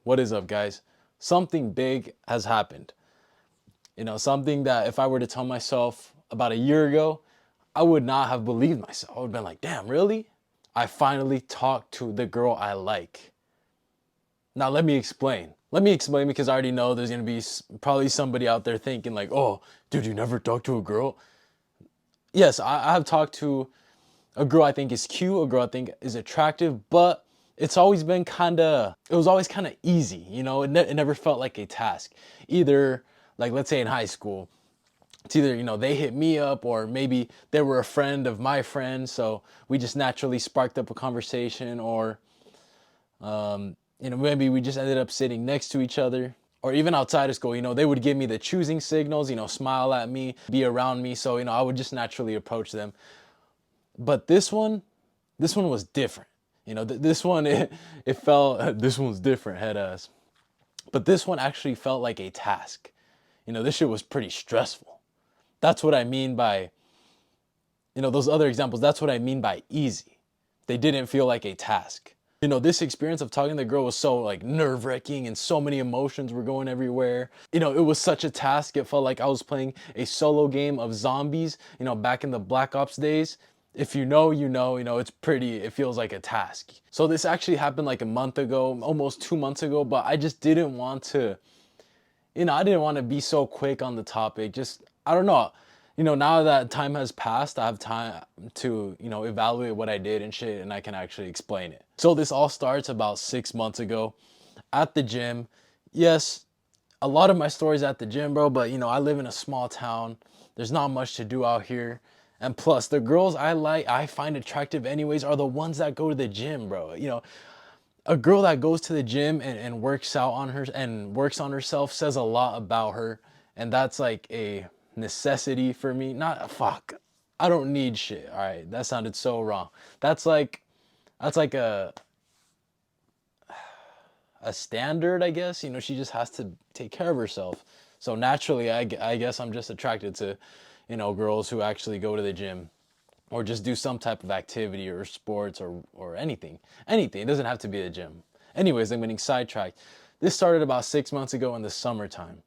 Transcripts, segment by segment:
What is up, guys? Something big has happened. Something that if I were to tell myself about a year ago, I would not have believed myself. I would have been like, damn, really? I finally talked to the girl I like. Now, let me explain. Let me explain because I already know there's going to be probably somebody out there thinking, like, oh, dude, you never talked to a girl? Yes, I have talked to a girl I think is cute, a girl I think is attractive, but it's always been it was always kind of easy, it never felt like a task. Either, like, let's say in high school, it's either, they hit me up or maybe they were a friend of my friend, so we just naturally sparked up a conversation, or, maybe we just ended up sitting next to each other. Or even outside of school, they would give me the choosing signals, smile at me, be around me, so, I would just naturally approach them. But this one was different. This one, it felt, this one's different, head ass. But this one actually felt like a task. This shit was pretty stressful. That's what I mean by, those other examples, that's what I mean by easy. They didn't feel like a task. This experience of talking to the girl was so like nerve wracking and so many emotions were going everywhere. It was such a task. It felt like I was playing a solo game of zombies, back in the Black Ops days. If it feels like a task. So this actually happened like a month ago, almost 2 months ago, but I just didn't want to, I didn't want to be so quick on the topic. Just, I don't know. Now that time has passed, I have time to, evaluate what I did and shit, and I can actually explain it. So this all starts about 6 months ago at the gym. Yes, a lot of my stories at the gym, bro, but I live in a small town. There's not much to do out here. And plus, the girls I find attractive anyways are the ones that go to the gym, bro. A girl that goes to the gym and works out on her and works on herself says a lot about her, and that's like a necessity for me. Not fuck. I don't need shit. All right, that sounded so wrong. That's like a standard, I guess. She just has to take care of herself. So naturally, I guess I'm just attracted to, girls who actually go to the gym or just do some type of activity or sports or anything. Anything. It doesn't have to be the gym. Anyways, I'm getting sidetracked. This started about 6 months ago in the summertime.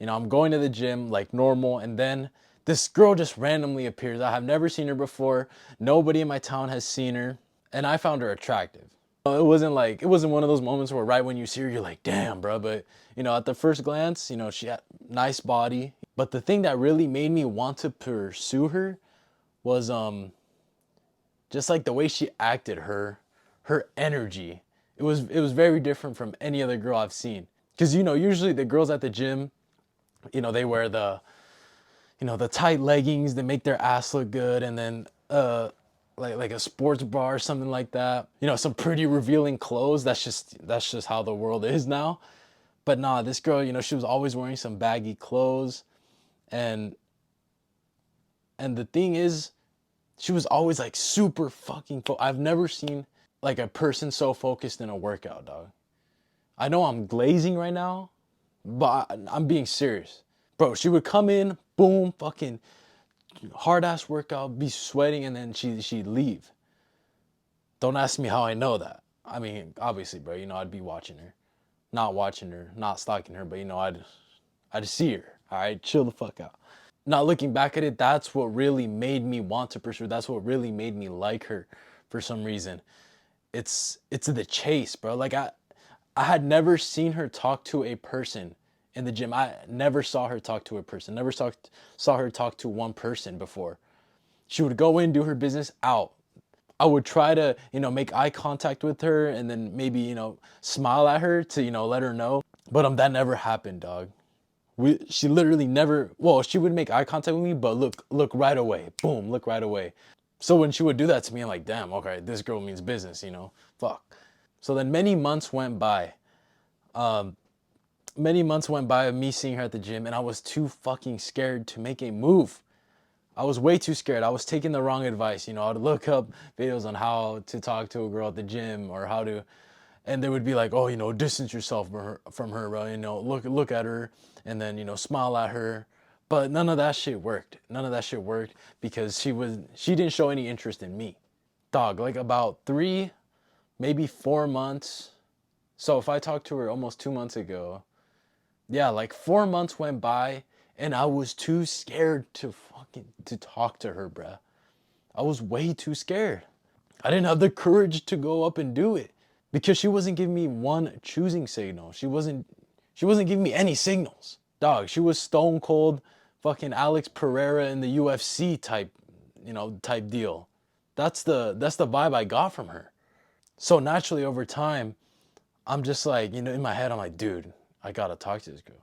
I'm going to the gym like normal, and then this girl just randomly appears. I have never seen her before. Nobody in my town has seen her, and I found her attractive. It wasn't one of those moments where right when you see her, you're like, damn, bro. But, at the first glance, she had nice body. But the thing that really made me want to pursue her was just like the way she acted, her energy. It was very different from any other girl I've seen. Cause usually the girls at the gym, they wear the tight leggings, they make their ass look good, and then like a sports bra or something like that. Some pretty revealing clothes. That's just how the world is now. But nah, this girl, she was always wearing some baggy clothes, and the thing is, she was always like super fucking I've never seen like a person so focused in a workout, dog. I know I'm glazing right now, but I'm being serious. Bro, she would come in, boom, fucking hard ass workout, be sweating, and then she'd leave. Don't ask me how I know that. I mean, obviously, bro, I'd be watching her. Not watching her, not stalking her, but I'd see her. All right, chill the fuck out. Now looking back at it, that's what really made me want to pursue. That's what really made me like her for some reason. It's the chase, bro. Like I had never seen her talk to a person in the gym. I never saw her talk to a person. Never saw her talk to one person before. She would go in, do her business, out. I would try to, make eye contact with her and then maybe, smile at her to, let her know. But that never happened, dog. She literally never, well, she would make eye contact with me, but look right away. Boom, look right away. So when she would do that to me, I'm like, damn, okay, this girl means business, fuck. So then many months went by. Many months went by of me seeing her at the gym, and I was too fucking scared to make a move. I was way too scared. I was taking the wrong advice. I'd look up videos on how to talk to a girl at the gym or how to, and they would be like, oh, distance yourself from her, bro. Look at her and then, smile at her. But none of that shit worked. None of that shit worked because she didn't show any interest in me. Dog, like about 3, maybe 4 months, So if I talked to her almost 2 months ago, yeah, like 4 months went by and I was too scared to talk to her, bruh. I was way too scared. I didn't have the courage to go up and do it because she wasn't giving me one choosing signal. She wasn't giving me any signals. Dog, she was stone cold fucking Alex Pereira in the UFC type deal. That's the vibe I got from her. So naturally over time, I'm just like, in my head, I'm like, dude, I gotta talk to this girl.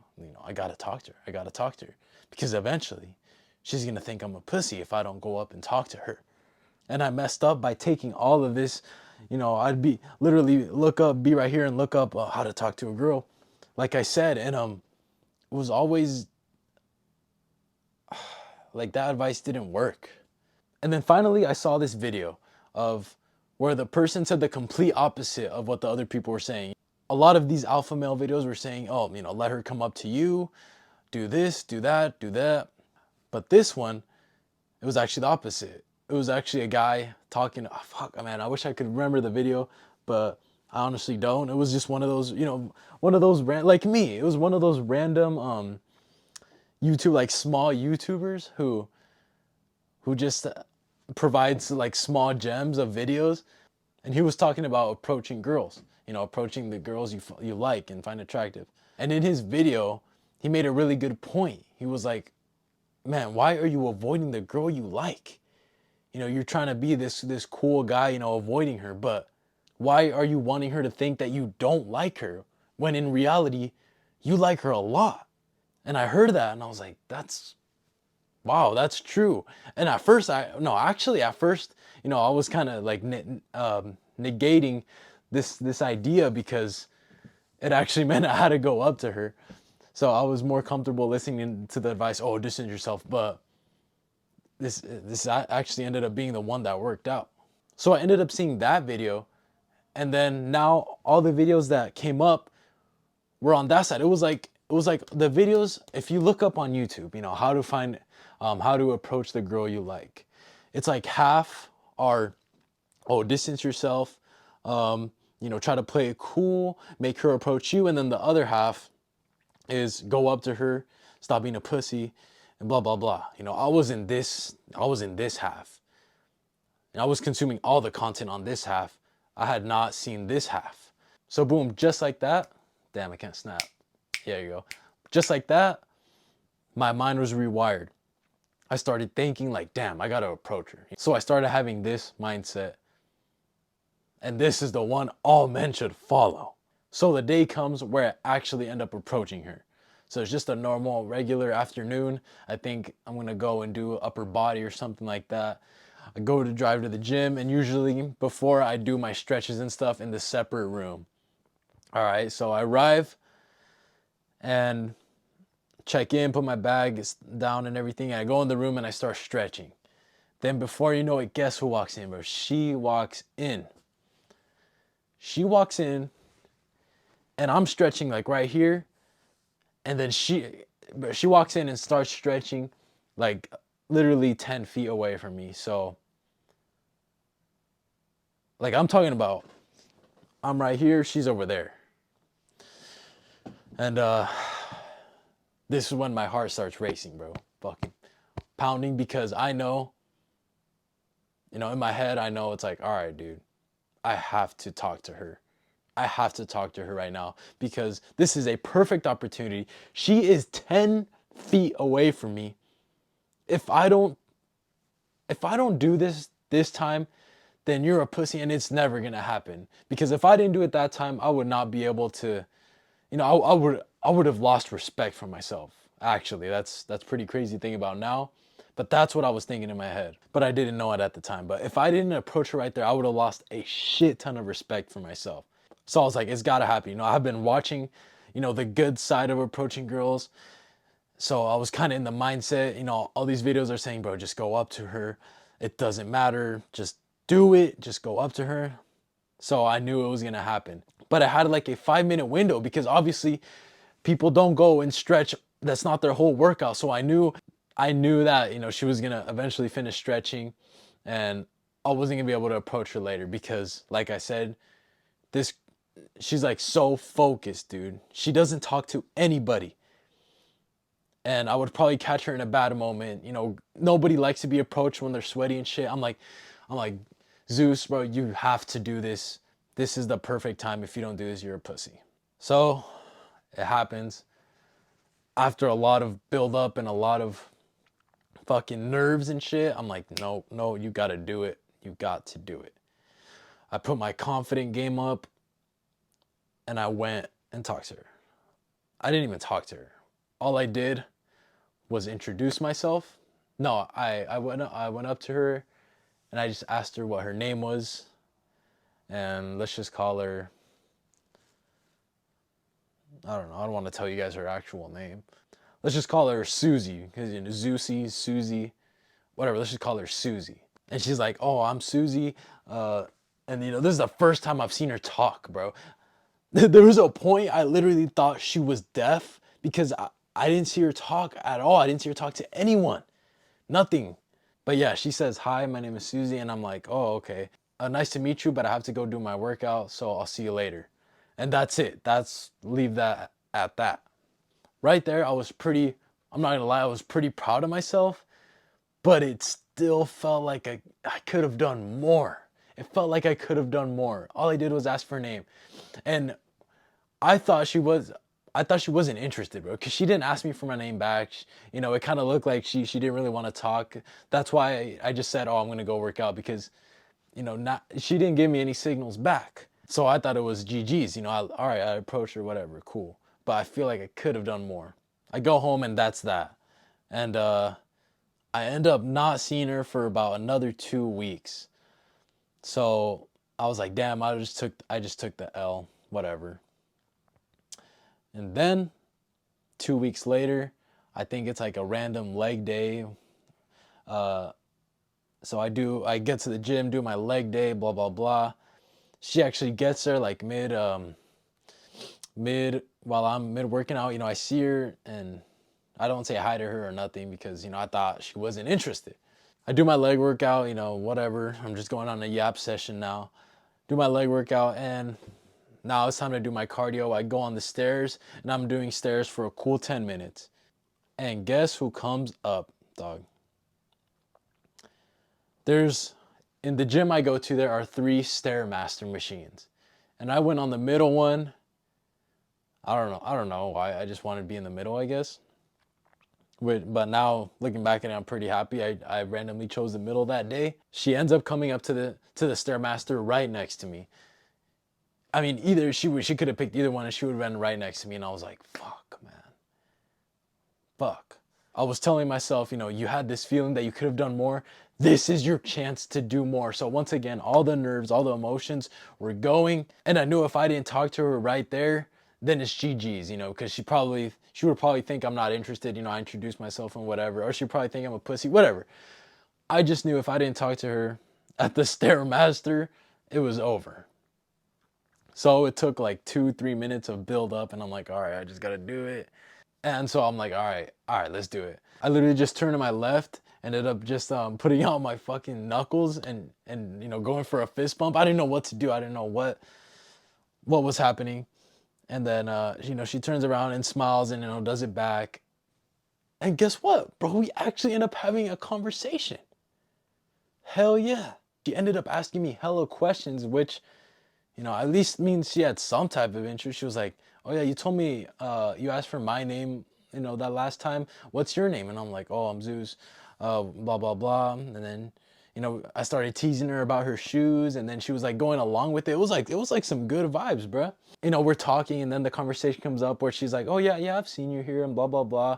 I gotta talk to her. I gotta talk to her. Because eventually, she's gonna think I'm a pussy if I don't go up and talk to her. And I messed up by taking all of this. I'd be literally be right here and look up how to talk to a girl, like I said, and it was always like that advice didn't work. And then finally, I saw this video of where the person said the complete opposite of what the other people were saying. A lot of these alpha male videos were saying, oh, let her come up to you, do this, do that, do that. But this one, it was actually the opposite. It was actually a guy talking. Oh, fuck, man, I wish I could remember the video, but I honestly don't. It was just one of those, like me. It was one of those random YouTube, like small YouTubers who just provides like small gems of videos, and he was talking about approaching girls, approaching the girls you like and find attractive. And in his video, he made a really good point. He was like, man, why are you avoiding the girl you like? You're trying to be this cool guy, avoiding her, but why are you wanting her to think that you don't like her when in reality you like her a lot? And I heard that and I was like, that's wow, that's true. And at first I was kind of like negating this idea because it actually meant I had to go up to her. So I was more comfortable listening to the advice, oh, distance yourself, but this actually ended up being the one that worked out. So I ended up seeing that video, and then now all the videos that came up were on that side. It was like the videos. If you look up on YouTube, how to approach the girl you like. It's like half are, oh, distance yourself, try to play it cool, make her approach you, and then the other half is go up to her, stop being a pussy, and blah blah blah. I was in this half. And I was consuming all the content on this half. I had not seen this half. So boom, just like that. Damn, I can't snap. There you go. Just like that, my mind was rewired. I started thinking like, damn, I gotta approach her. So I started having this mindset. And this is the one all men should follow. So the day comes where I actually end up approaching her. So it's just a normal, regular afternoon. I think I'm gonna go and do upper body or something like that. I go to drive to the gym, and usually before I do my stretches and stuff in the separate room. All right, so I arrive and check in, put my bag down and everything. And I go in the room and I start stretching. Then before you know it, guess who walks in, bro? She walks in. She walks in and I'm stretching like right here. And then she walks in and starts stretching like literally 10 feet away from me. So like I'm talking about, I'm right here, she's over there. And this is when my heart starts racing, bro. Fucking pounding, because I know, in my head, I know it's like, all right, dude, I have to talk to her. I have to talk to her right now because this is a perfect opportunity. She is 10 feet away from me. If I don't do this time, then you're a pussy and it's never going to happen. Because if I didn't do it that time, I would not be able to, I would have lost respect for myself. Actually, that's pretty crazy thing about now. But that's what I was thinking in my head. But I didn't know it at the time. But if I didn't approach her right there, I would have lost a shit ton of respect for myself. So I was like, it's gotta happen. I've been watching, the good side of approaching girls. So I was kind of in the mindset, all these videos are saying, bro, just go up to her. It doesn't matter. Just do it. Just go up to her. So I knew it was gonna happen. But I had like a 5-minute window because obviously people don't go and stretch. That's not their whole workout. So I knew that, she was gonna eventually finish stretching and I wasn't gonna be able to approach her later because like I said, this she's like so focused, dude. She doesn't talk to anybody. And I would probably catch her in a bad moment. You know, nobody likes to be approached when they're sweaty and shit. I'm like, Zeus, bro, you have to do this. This is the perfect time. If you don't do this, you're a pussy. So it happens after a lot of build up and a lot of fucking nerves and shit. I'm like, no, no, you gotta do it. You got to do it. I put my confident game up and I went and talked to her. I didn't even talk to her. All I did was introduce myself. No, I went up to her and I just asked her what her name was. And let's just call her, I don't know, I don't want to tell you guys her actual name. Let's just call her Susie, because you know, Zeusy, Susie, whatever. Let's just call her Susie. And she's like, "Oh, I'm Susie." And you know, this is the first time I've seen her talk, bro. There was a point I literally thought she was deaf because I didn't see her talk at all. I didn't see her talk to anyone. Nothing. But yeah, she says, "Hi, my name is Susie." And I'm like, "Oh, okay. Nice to meet you, but I have to go do my workout, so I'll see you later." And that's it. Leave that at that. Right there, I'm not gonna lie, I was pretty proud of myself, but it still felt like I could have done more. It felt like I could have done more. All I did was ask for her name. And I thought she was I thought she wasn't interested, bro, because she didn't ask me for my name back. You know, it kind of looked like she didn't really want to talk. That's why I just said, "Oh, I'm gonna go work out," because you know, not she didn't give me any signals back. So I thought it was GG's. You know, all right, I approached her, whatever, cool. But I feel like I could have done more. I go home and that's that. And I end up not seeing her for about another 2 weeks. So I was like, damn, I just took the L, whatever. And then 2 weeks later, I think it's like a random leg day. Uh, so I get to the gym, do my leg day, blah blah blah. She actually gets there like mid while I'm mid working out. You know, I see her and I don't say hi to her or nothing because you know I thought she wasn't interested. I do my leg workout, you know, whatever. I'm just going on a yap session now. Do my leg workout and now it's time to do my cardio. I go on the stairs and I'm doing stairs for a cool 10 minutes. And guess who comes up, dog? There's in the gym I go to, there are 3 Stairmaster machines. And I went on the middle one. I don't know why. I just wanted to be in the middle, I guess. But now looking back at it, I'm pretty happy. I randomly chose the middle that day. She ends up coming up to the Stairmaster right next to me. I mean, either she could have picked either one and she would have been right next to me. And I was like, fuck, man. Fuck. I was telling myself, you know, you had this feeling that you could have done more. This is your chance to do more. So once again, all the nerves, all the emotions were going. And I knew if I didn't talk to her right there, then it's GG's, you know, because she would probably think I'm not interested. You know, I introduced myself and whatever, or she'd probably think I'm a pussy, whatever. I just knew if I didn't talk to her at the Stairmaster, it was over. So it took like 2, 3 minutes of build up, and I'm like, all right, I just gotta do it. And so I'm like, all right, let's do it. I literally just turned to my left, ended up just putting out my fucking knuckles and you know going for a fist bump. I didn't know what to do. I didn't know what was happening. And then you know she turns around and smiles and you know does it back. And guess what, bro? We actually end up having a conversation. Hell yeah. She ended up asking me hella questions, which you know, at least means she had some type of interest. She was like, "Oh yeah, you told me you asked for my name, you know, that last time. What's your name?" And I'm like, "Oh, I'm Zeus, blah blah blah." And then, you know, I started teasing her about her shoes, and then she was like going along with it. It was like some good vibes, bruh. You know, we're talking, and then the conversation comes up where she's like, "Oh yeah, yeah, I've seen you here," and blah blah blah.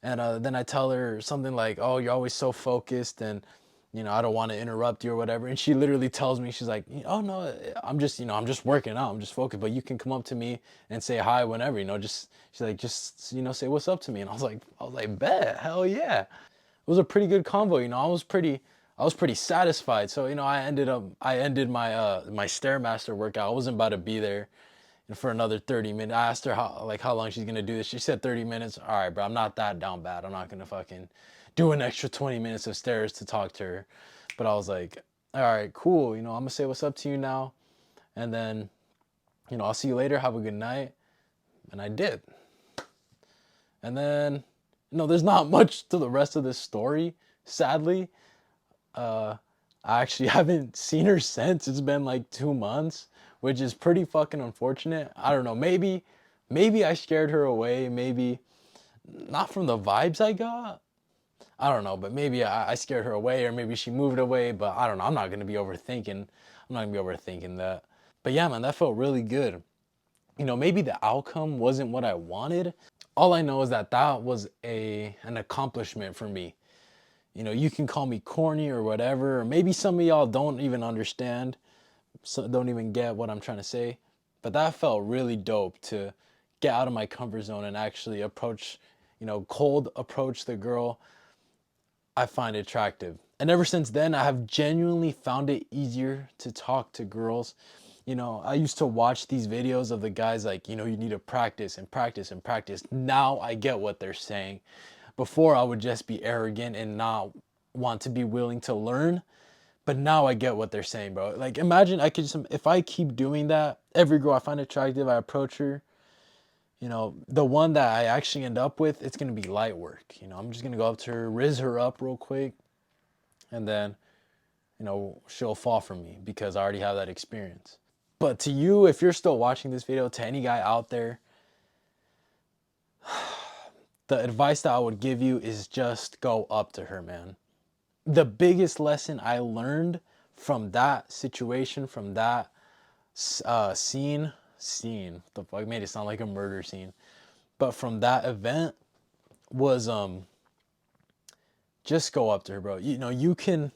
And then I tell her something like, "Oh, you're always so focused, and you know, I don't want to interrupt you or whatever." And she literally tells me, she's like, "Oh no, I'm just, you know, I'm just working out. I'm just focused. But you can come up to me and say hi whenever, you know. Just she's like, just you know, say what's up to me." And I was like, bet, hell yeah. It was a pretty good convo, you know. I was pretty satisfied. So you know, I ended my Stairmaster workout. I wasn't about to be there for another 30 minutes. I asked her how long she's gonna do this. She said 30 minutes. All right, bro, I'm not that down bad. I'm not gonna fucking do an extra 20 minutes of stairs to talk to her. But I was like, all right, cool. You know, I'm gonna say what's up to you now. And then I'll see you later. Have a good night. And I did. And then, there's not much to the rest of this story, sadly. Uh, I actually haven't seen her since. It's been like 2 months, which is pretty fucking unfortunate. I don't know. Maybe I scared her away. Maybe not from the vibes I got. I don't know, but maybe I scared her away, or maybe she moved away. But I don't know. I'm not gonna be overthinking. I'm not gonna be overthinking that. But yeah, man, that felt really good. Maybe the outcome wasn't what I wanted. All I know is that that was an accomplishment for me. You can call me corny or whatever, or maybe some of y'all don't even understand, so don't even get what I'm trying to say. But that felt really dope to get out of my comfort zone and actually approach, cold approach the girl I find attractive. And ever since then, I have genuinely found it easier to talk to girls. I used to watch these videos of the guys like, you need to practice and practice and practice. Now I get what they're saying. Before I would just be arrogant and not want to be willing to learn. But now I get what they're saying, bro. Like, imagine if I keep doing that, every girl I find attractive, I approach her, the one that I actually end up with, it's going to be light work. I'm just going to go up to her, riz her up real quick, and then, she'll fall for me because I already have that experience. But to you, if you're still watching this video, to any guy out there, the advice that I would give you is just go up to her, man. The biggest lesson I learned from that situation, from that scene, the fuck, made it sound like a murder scene, but from that event was just go up to her, bro. You can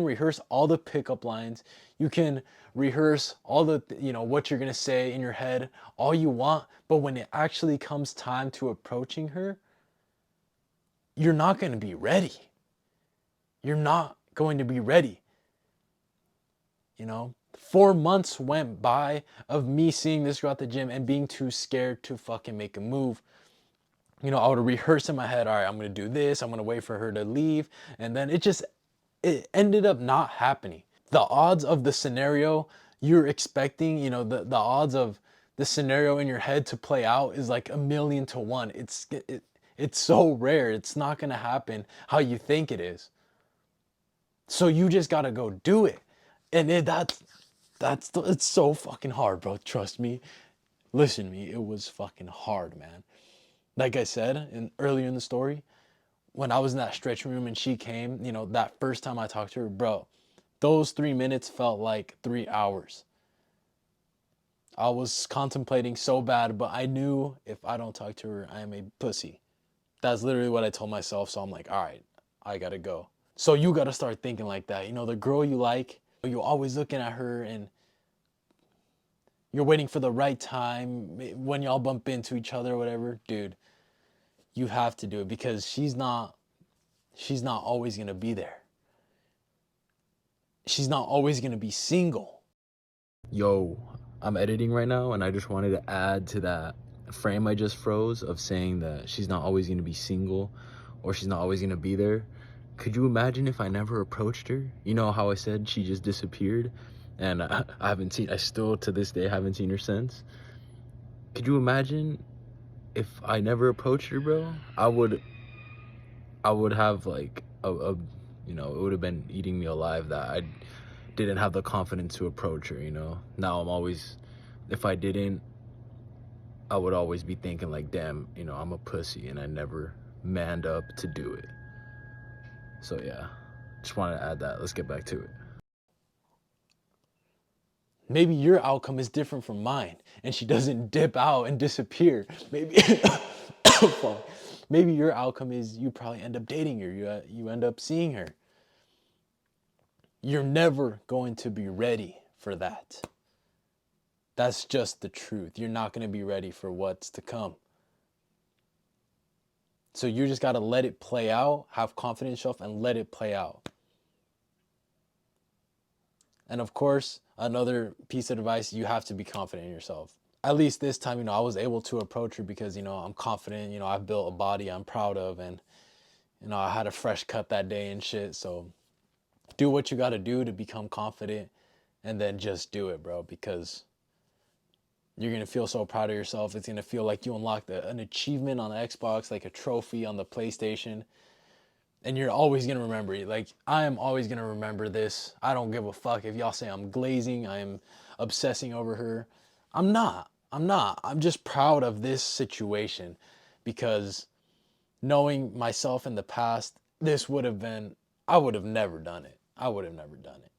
rehearse all the pickup lines. You can rehearse all the what you're gonna say in your head all you want, but when it actually comes time to approaching her, you're not gonna be ready. You're not going to be ready. 4 months went by of me seeing this girl at the gym and being too scared to fucking make a move. I would rehearse in my head, all right, I'm gonna do this, I'm gonna wait for her to leave, and then it ended up not happening. The odds of the scenario you're expecting, the odds of the scenario in your head to play out is like 1,000,000 to 1. It's so rare. It's not gonna happen how you think it is. So you just gotta go do it. And it's so fucking hard, bro. Trust me. Listen to me. It was fucking hard, man. Like I said earlier in the story, when I was in that stretching room and she came, that first time I talked to her, bro, those 3 minutes felt like 3 hours. I was contemplating so bad, but I knew if I don't talk to her, I am a pussy. That's literally what I told myself. So I'm like, all right, I gotta go. So you gotta start thinking like that. The girl you like, you're always looking at her and you're waiting for the right time when y'all bump into each other or whatever. Dude, you have to do it because she's not always gonna be there. She's not always gonna be single. Yo, I'm editing right now and I just wanted to add to that frame I just froze of saying that she's not always gonna be single or she's not always gonna be there. Could you imagine if I never approached her? You know how I said she just disappeared and I still to this day haven't seen her since. Could you imagine if I never approached her, bro? I would have like it would have been eating me alive that I didn't have the confidence to approach her. Now if I didn't, I would always be thinking like, damn, I'm a pussy and I never manned up to do it. So yeah, just wanted to add that. Let's get back to it. Maybe your outcome is different from mine and she doesn't dip out and disappear. Maybe your outcome is you probably end up dating her. You end up seeing her. You're never going to be ready for that. That's just the truth. You're not going to be ready for what's to come. So you just got to let it play out, have confidence in yourself and let it play out. And of course, another piece of advice, you have to be confident in yourself. At least this time, I was able to approach her because, I'm confident, I've built a body I'm proud of and, I had a fresh cut that day and shit. So do what you got to do to become confident and then just do it, bro, because You're gonna feel so proud of yourself. It's gonna feel like you unlocked an achievement on the Xbox, like a trophy on the PlayStation. And you're always gonna remember it. Like, I am always gonna remember this. I don't give a fuck if y'all say I'm glazing, I'm obsessing over her. I'm not. I'm not. I'm just proud of this situation because knowing myself in the past, this would have been, I would have never done it. I would have never done it.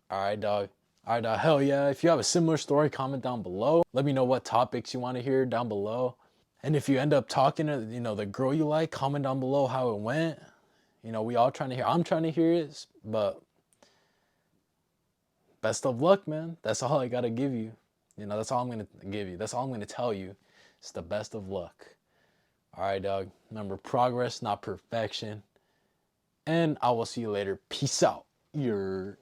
All right, dog. All right, dog. Hell yeah. If you have a similar story, comment down below. Let me know what topics you want to hear down below. And if you end up talking to, the girl you like, comment down below how it went. We all trying to hear. I'm trying to hear it, but best of luck, man. That's all I gotta give you. That's all I'm gonna give you. That's all I'm gonna tell you. It's the best of luck. All right, dog. Remember, progress, not perfection. And I will see you later. Peace out. You're